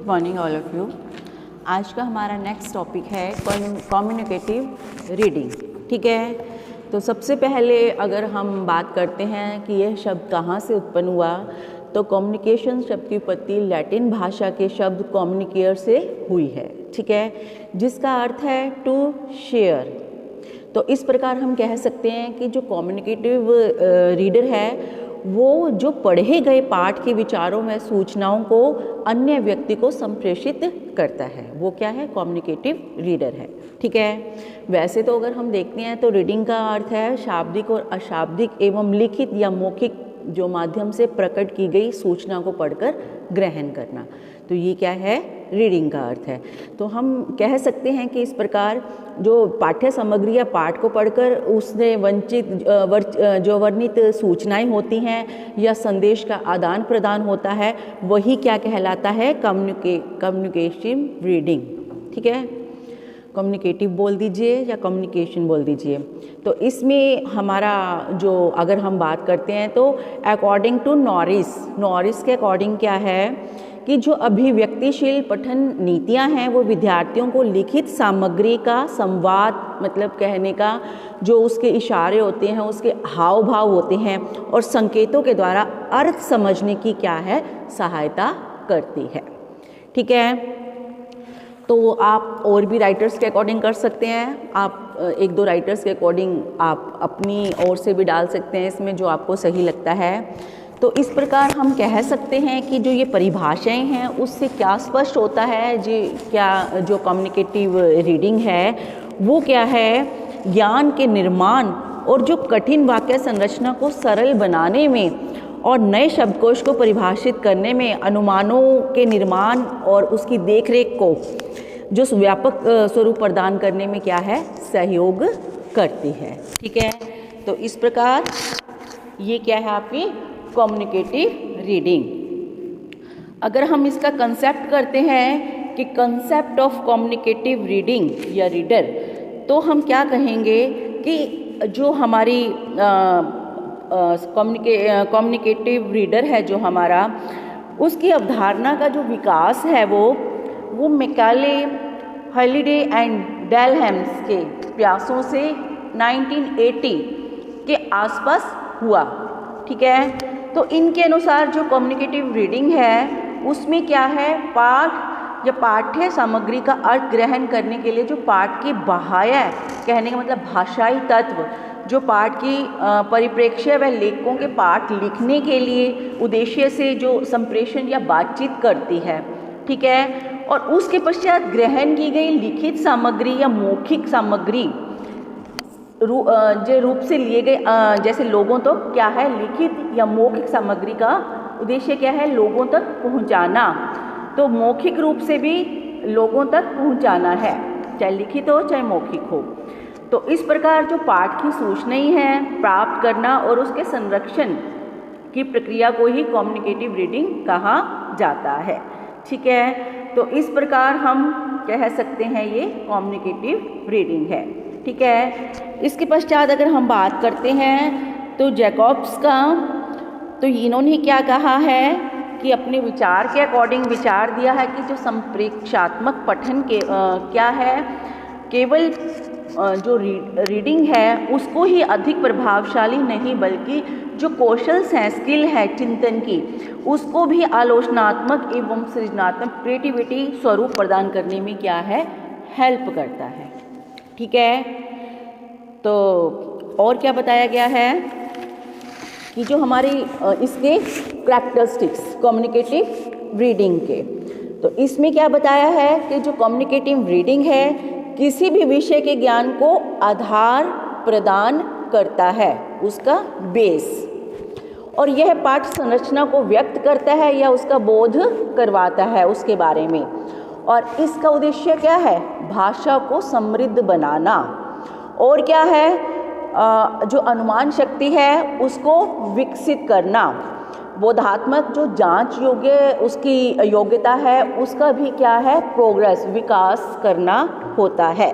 Good morning all of you. आज का हमारा नेक्स्ट टॉपिक है कम्युनिकेटिव रीडिंग। ठीक है, तो सबसे पहले अगर हम बात करते हैं कि यह शब्द कहाँ से उत्पन्न हुआ, तो कम्युनिकेशन शब्द की उत्पत्ति लैटिन भाषा के शब्द कम्युनिकेयर से हुई है। ठीक है, जिसका अर्थ है टू शेयर। तो इस प्रकार हम कह सकते हैं कि जो कम्युनिकेटिव रीडर है वो जो पढ़े गए पाठ के विचारों में सूचनाओं को अन्य व्यक्ति को संप्रेषित करता है, वो क्या है, कम्युनिकेटिव रीडर है। ठीक है, वैसे तो अगर हम देखते हैं तो रीडिंग का अर्थ है शाब्दिक और अशाब्दिक एवं लिखित या मौखिक जो माध्यम से प्रकट की गई सूचना को पढ़कर ग्रहण करना। तो ये क्या है, रीडिंग का अर्थ है। तो हम कह सकते हैं कि इस प्रकार जो पाठ्य सामग्री या पाठ को पढ़कर उसने जो वर्णित सूचनाएं होती हैं या संदेश का आदान प्रदान होता है, वही क्या कहलाता है, कम्युनिकेशन रीडिंग। ठीक है, कम्युनिकेटिव बोल दीजिए या कम्युनिकेशन बोल दीजिए। तो इसमें हमारा जो अगर हम बात करते हैं तो अकॉर्डिंग टू नॉरिस के अकॉर्डिंग क्या है कि जो अभिव्यक्तिशील पठन नीतियां हैं वो विद्यार्थियों को लिखित सामग्री का संवाद, मतलब कहने का जो उसके इशारे होते हैं, उसके हाव भाव होते हैं और संकेतों के द्वारा अर्थ समझने की क्या है, सहायता करती है। ठीक है, तो आप और भी राइटर्स के अकॉर्डिंग कर सकते हैं। आप एक दो राइटर्स के अकॉर्डिंग आप अपनी ओर से भी डाल सकते हैं इसमें जो आपको सही लगता है। तो इस प्रकार हम कह सकते हैं कि जो ये परिभाषाएं हैं उससे क्या स्पष्ट होता है जी, क्या जो कम्युनिकेटिव रीडिंग है वो क्या है, ज्ञान के निर्माण और जो कठिन वाक्य संरचना को सरल बनाने में और नए शब्दकोश को परिभाषित करने में, अनुमानों के निर्माण और उसकी देखरेख को जो व्यापक स्वरूप प्रदान करने में क्या है, सहयोग करती है। ठीक है, तो इस प्रकार ये क्या है आपकी कम्युनिकेटिव रीडिंग। अगर हम इसका कंसेप्ट करते हैं कि कंसेप्ट ऑफ कम्युनिकेटिव रीडिंग या रीडर, तो हम क्या कहेंगे कि जो हमारी कम्युनिकेटिव रीडर है जो हमारा, उसकी अवधारणा का जो विकास है वो मैकाले, हॉलिडे एंड डेलहैम्स के प्रयासों से 1980 के आसपास हुआ। ठीक है, तो इनके अनुसार जो कम्युनिकेटिव रीडिंग है उसमें क्या है, पाठ या पाठ्य सामग्री का अर्थ ग्रहण करने के लिए जो पाठ की बाह्य, कहने का मतलब भाषाई तत्व, जो पाठ की परिप्रेक्ष्य व लेखकों के पाठ लिखने के लिए उद्देश्य से जो संप्रेषण या बातचीत करती है। ठीक है, और उसके पश्चात ग्रहण की गई लिखित सामग्री या मौखिक सामग्री जो रूप से लिए गए, जैसे लोगों तो क्या है, लिखित या मौखिक सामग्री का उद्देश्य क्या है, लोगों तक पहुंचाना। तो मौखिक रूप से भी लोगों तक पहुंचाना है, चाहे लिखित हो चाहे मौखिक हो। तो इस प्रकार जो पाठ की सूचनाएं हैं प्राप्त करना और उसके संरक्षण की प्रक्रिया को ही कम्युनिकेटिव रीडिंग कहा जाता है। ठीक है, तो इस प्रकार हम कह सकते हैं ये कम्युनिकेटिव रीडिंग है। ठीक है, इसके पश्चात अगर हम बात करते हैं तो जैकब्स का, तो इन्होंने क्या कहा है कि अपने विचार के अकॉर्डिंग विचार दिया है कि जो संप्रेक्षात्मक पठन के क्या है, केवल जो रीडिंग है उसको ही अधिक प्रभावशाली नहीं, बल्कि जो कौशल्स हैं, स्किल है चिंतन की, उसको भी आलोचनात्मक एवं सृजनात्मक क्रिएटिविटी स्वरूप प्रदान करने में क्या है, हेल्प करता है। ठीक है, तो और क्या बताया गया है कि जो हमारी इसके करैक्टरिस्टिक्स कम्युनिकेटिव रीडिंग के, तो इसमें क्या बताया है कि जो कम्युनिकेटिव रीडिंग है किसी भी विषय के ज्ञान को आधार प्रदान करता है, उसका बेस, और यह पाठ संरचना को व्यक्त करता है या उसका बोध करवाता है उसके बारे में, और इसका उद्देश्य क्या है, भाषा को समृद्ध बनाना, और क्या है, जो अनुमान शक्ति है उसको विकसित करना, बोधात्मक जो जांच योग्य उसकी योग्यता है उसका भी क्या है, प्रोग्रेस, विकास करना होता है।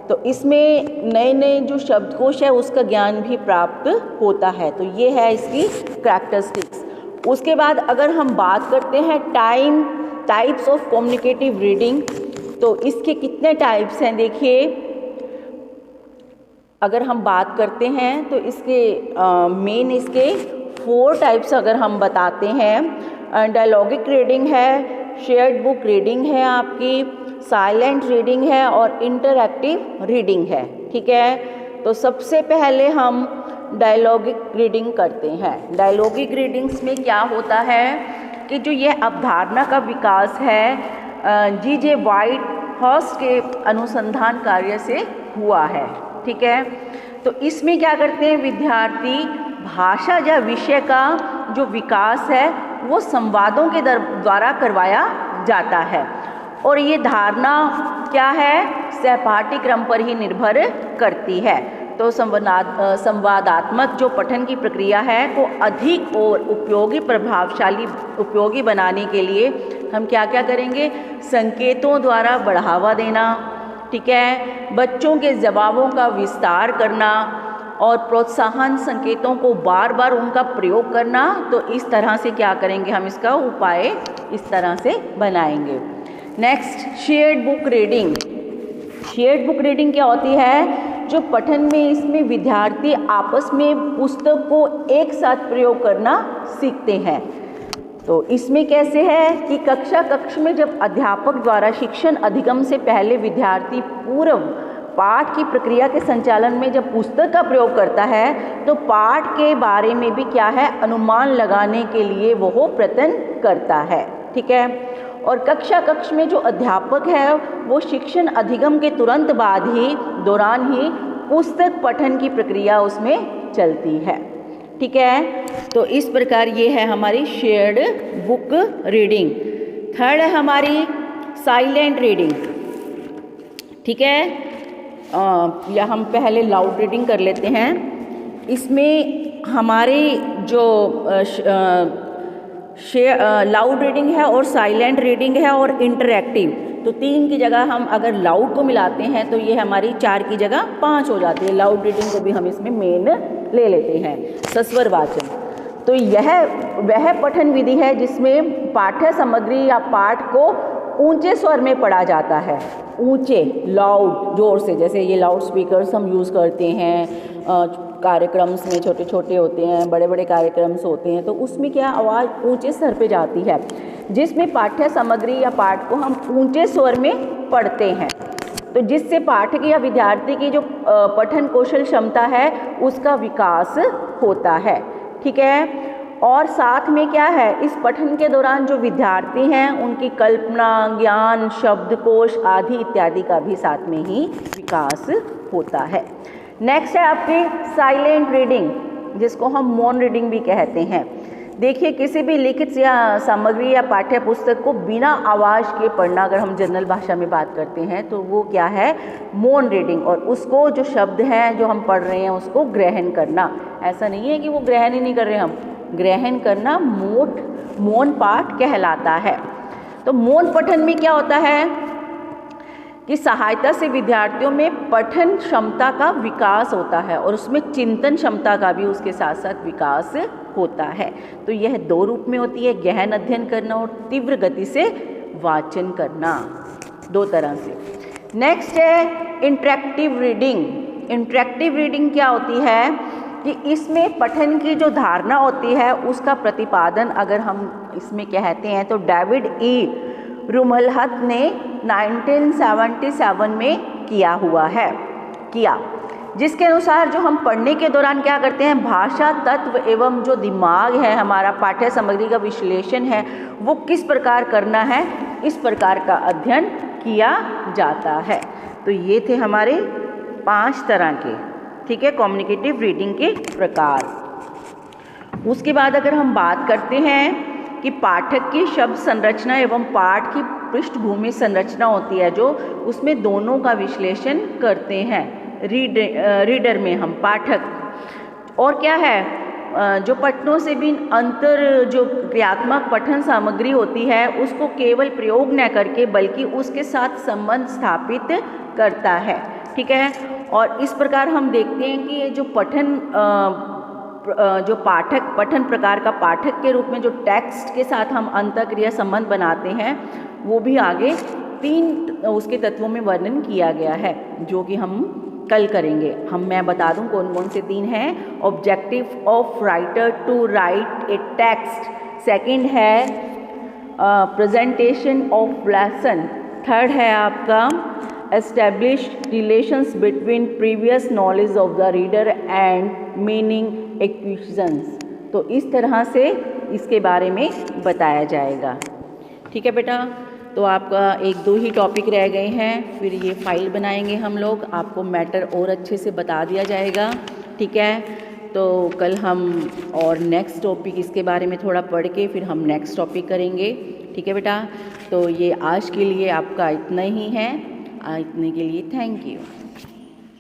तो इसमें नए नए जो शब्दकोश है उसका ज्ञान भी प्राप्त होता है। तो ये है इसकी करैक्टरिस्टिक्स। उसके बाद अगर हम बात करते हैं time types of communicative reading. तो इसके कितने टाइप्स हैं देखिए, अगर हम बात करते हैं तो इसके मेन इसके 4 टाइप्स अगर हम बताते हैं, डायलॉगिक रीडिंग है, शेयर्ड बुक रीडिंग है आपकी, साइलेंट रीडिंग है और इंटरैक्टिव रीडिंग है। ठीक है, तो सबसे पहले हम डायलॉगिक रीडिंग करते हैं। डायलॉगिक रीडिंग्स में क्या होता है कि जो यह अवधारणा का विकास है जी.जे. व्हाइट हॉर्स के अनुसंधान कार्य से हुआ है। ठीक है, तो इसमें क्या करते हैं विद्यार्थी, भाषा या विषय का जो विकास है वो संवादों के द्वारा करवाया जाता है और ये धारणा क्या है, सहपाठी क्रम पर ही निर्भर करती है। तो संवादात्मक जो पठन की प्रक्रिया है को अधिक और उपयोगी, प्रभावशाली उपयोगी बनाने के लिए हम क्या क्या करेंगे, संकेतों द्वारा बढ़ावा देना, ठीक है, बच्चों के जवाबों का विस्तार करना और प्रोत्साहन संकेतों को बार बार उनका प्रयोग करना। तो इस तरह से क्या करेंगे, हम इसका उपाय इस तरह से बनाएंगे। Next, shared book reading. Shared book reading क्या होती है, जो पठन में इसमें विद्यार्थी आपस में पुस्तक को एक साथ प्रयोग करना सीखते हैं। तो इसमें कैसे है कि कक्ष में जब अध्यापक द्वारा शिक्षण अधिगम से पहले विद्यार्थी पूर्व पाठ की प्रक्रिया के संचालन में जब पुस्तक का प्रयोग करता है तो पाठ के बारे में भी क्या है, अनुमान लगाने के लिए वो प्रयत्न करता है। ठीक है, और कक्ष में जो अध्यापक है वो शिक्षण अधिगम के तुरंत बाद ही दौरान ही पुस्तक पठन की प्रक्रिया उसमें चलती है। ठीक है, तो इस प्रकार ये है हमारी शेयर्ड बुक रीडिंग। थर्ड है हमारी साइलेंट रीडिंग। ठीक है, या हम पहले लाउड रीडिंग कर लेते हैं। इसमें हमारे जो लाउड रीडिंग है और साइलेंट रीडिंग है और इंटरैक्टिव, तो 3 की जगह हम अगर लाउड को मिलाते हैं तो ये हमारी 4 की जगह 5 हो जाती है। लाउड रीडिंग को भी हम इसमें मेन ले लेते हैं, सस्वर वाचन। तो यह वह पठन विधि है जिसमें पाठ्य सामग्री या पाठ को ऊंचे स्वर में पढ़ा जाता है, ऊंचे, लाउड, जोर से। जैसे ये लाउड स्पीकर्स हम यूज़ करते हैं कार्यक्रम्स में, छोटे छोटे होते हैं, बड़े बड़े कार्यक्रम्स होते हैं, तो उसमें क्या आवाज़ ऊंचे स्तर पे जाती है, जिसमें पाठ्य सामग्री या पाठ को हम ऊंचे स्वर में पढ़ते हैं। तो जिससे पाठक या विद्यार्थी की जो पठन कौशल क्षमता है उसका विकास होता है। ठीक है, और साथ में क्या है, इस पठन के दौरान जो विद्यार्थी हैं उनकी कल्पना, ज्ञान, शब्दकोश आदि इत्यादि का भी साथ में ही विकास होता है। नेक्स्ट है आपकी साइलेंट रीडिंग, जिसको हम मौन रीडिंग भी कहते हैं। देखिए, किसी भी लिखित या सामग्री या पाठ्य पुस्तक को बिना आवाज़ के पढ़ना, अगर हम जनरल भाषा में बात करते हैं तो वो क्या है, मौन रीडिंग। और उसको जो शब्द हैं जो हम पढ़ रहे हैं उसको ग्रहण करना। ऐसा नहीं है कि वो ग्रहण ही नहीं कर रहे, हम ग्रहण करना मौन पाठ कहलाता है। तो मौन पठन में क्या होता है कि सहायता से विद्यार्थियों में पठन क्षमता का विकास होता है और उसमें चिंतन क्षमता का भी उसके साथ साथ विकास होता है। तो यह 2 रूप में होती है, गहन अध्ययन करना और तीव्र गति से वाचन करना, 2 तरह से। नेक्स्ट है इंटरैक्टिव रीडिंग। इंटरैक्टिव रीडिंग क्या होती है कि इसमें पठन की जो धारणा होती है उसका प्रतिपादन अगर हम इसमें कहते हैं तो डेविड ई रुमलहत ने 1977 में किया, जिसके अनुसार जो हम पढ़ने के दौरान क्या करते हैं, भाषा तत्व एवं जो दिमाग है हमारा, पाठ्य सामग्री का विश्लेषण है वो किस प्रकार करना है, इस प्रकार का अध्ययन किया जाता है। तो ये थे हमारे 5 तरह के, ठीक है, कम्युनिकेटिव रीडिंग के प्रकार। उसके बाद अगर हम बात करते हैं कि पाठक की शब्द संरचना एवं पाठ की पृष्ठभूमि संरचना होती है, जो उसमें दोनों का विश्लेषण करते हैं रीडर में हम पाठक। और क्या है, जो पठनों से भी अंतर जो क्रियात्मक पठन सामग्री होती है उसको केवल प्रयोग न करके बल्कि उसके साथ संबंध स्थापित करता है। ठीक है, और इस प्रकार हम देखते हैं कि ये जो पठन जो पाठक पठन प्रकार का पाठक के रूप में जो टेक्स्ट के साथ हम अंतःक्रिया संबंध बनाते हैं वो भी आगे 3 उसके तत्वों में वर्णन किया गया है, जो कि हम कल करेंगे। मैं बता दूं कौन कौन से 3 हैं। Objective of writer to write a text, second है प्रेजेंटेशन ऑफ लेसन, थर्ड है आपका establish relations between previous knowledge of the reader and meaning acquisitions. तो इस तरह से इसके बारे में बताया जाएगा। ठीक है बेटा, तो आपका 1-2 ही टॉपिक रह गए हैं, फिर ये फाइल बनाएंगे हम लोग, आपको मैटर और अच्छे से बता दिया जाएगा। ठीक है, तो कल हम और नेक्स्ट टॉपिक इसके बारे में थोड़ा पढ़ के फिर हम नेक्स्ट टॉपिक करेंगे। ठीक है बेटा, तो ये आज के लिए आपका इतना ही है। इतने के लिए थैंक यू।